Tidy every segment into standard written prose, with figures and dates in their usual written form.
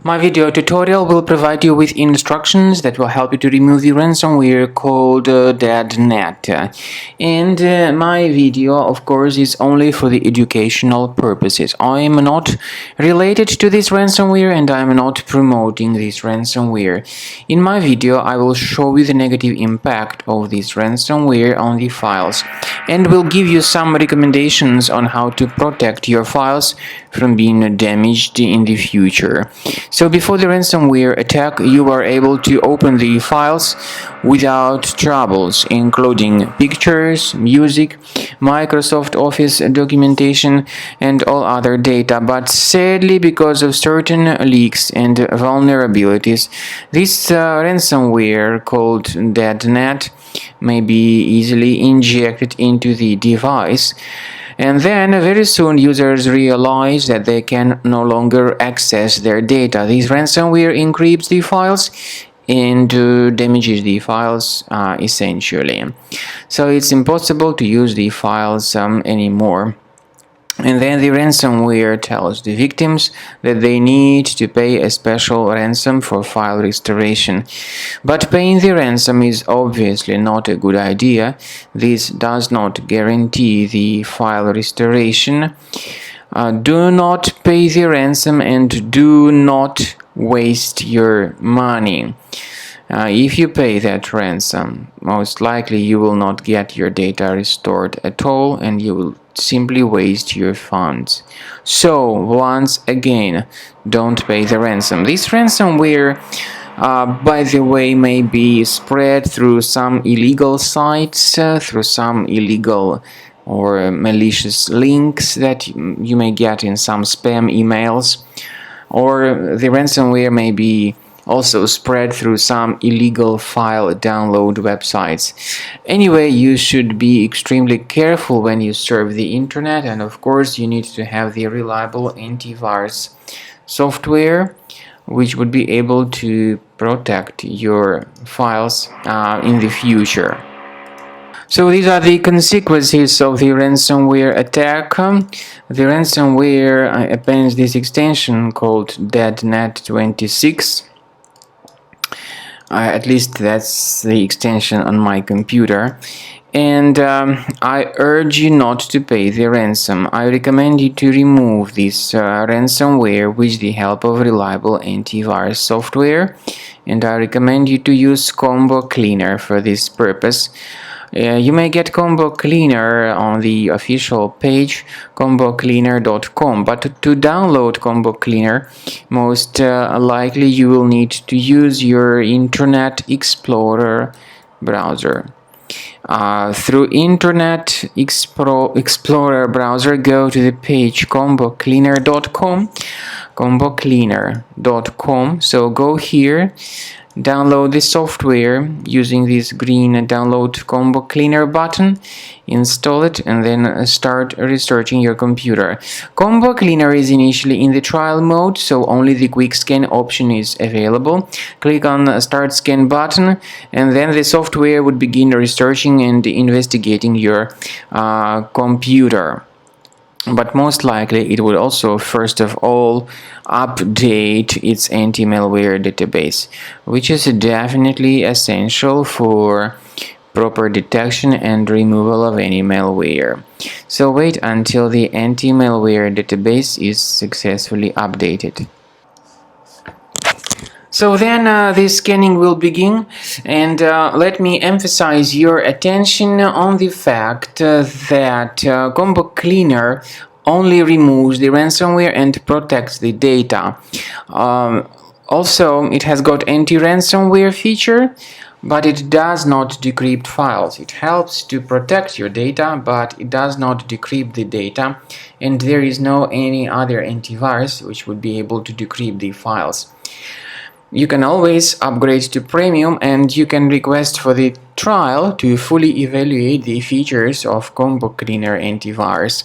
My video tutorial will provide you with instructions that will help you to remove the ransomware called Deadnet. And my video, of course, is only for the educational purposes. I am not related to this ransomware and I am not promoting this ransomware. In my video, I will show you the negative impact of this ransomware on the files and will give you some recommendations on how to protect your files from being damaged in the future. So before the ransomware attack, you are able to open the files without troubles, including pictures, music, Microsoft Office documentation, and all other data. But sadly, because of certain leaks and vulnerabilities, this ransomware called Deadnet may be easily injected into the device. And then very soon users realize that they can no longer access their data. This ransomware encrypts the files and damages the files essentially. So it's impossible to use the files anymore. And then the ransomware tells the victims that they need to pay a special ransom for file restoration. But paying the ransom is obviously not a good idea. This does not guarantee the file restoration. Do not pay the ransom and do not waste your money. If you pay that ransom, most likely you will not get your data restored at all and you will simply waste your funds. So, once again, don't pay the ransom. This ransomware, by the way, may be spread through some illegal sites, through some illegal or malicious links that you may get in some spam emails, or the ransomware may be also spread through some illegal file download websites. Anyway, you should be extremely careful when you surf the internet, and of course you need to have the reliable antivirus software which would be able to protect your files in the future. So these are the consequences of the ransomware attack. The ransomware appends this extension called deadnet26. At least that's the extension on my computer. And I urge you not to pay the ransom. I recommend you to remove this ransomware with the help of reliable antivirus software. And I recommend you to use Combo Cleaner for this purpose. You may get Combo Cleaner on the official page combocleaner.com, but to download Combo Cleaner, most likely you will need to use your Internet Explorer browser. Through Internet Explorer browser, go to the page combocleaner.com. So go here, download the software using this green download Combo Cleaner button, install it, and then start researching your computer. Combo Cleaner is initially in the trial mode, so only the quick scan option is available. Click on the start scan button, and then the software would begin researching and investigating your computer. But most likely it will also first of all update its anti-malware database, which is definitely essential for proper detection and removal of any malware. So wait until the anti-malware database is successfully updated. So then the scanning will begin, and let me emphasize your attention on the fact that Combo Cleaner only removes the ransomware and protects the data. Also, it has got anti-ransomware feature, but it does not decrypt files. It helps to protect your data, but it does not decrypt the data, and there is no any other antivirus which would be able to decrypt the files. You can always upgrade to Premium, and you can request for the trial to fully evaluate the features of Combo Cleaner Antivirus.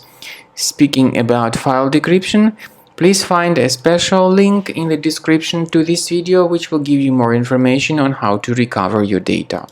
Speaking about file decryption, please find a special link in the description to this video which will give you more information on how to recover your data.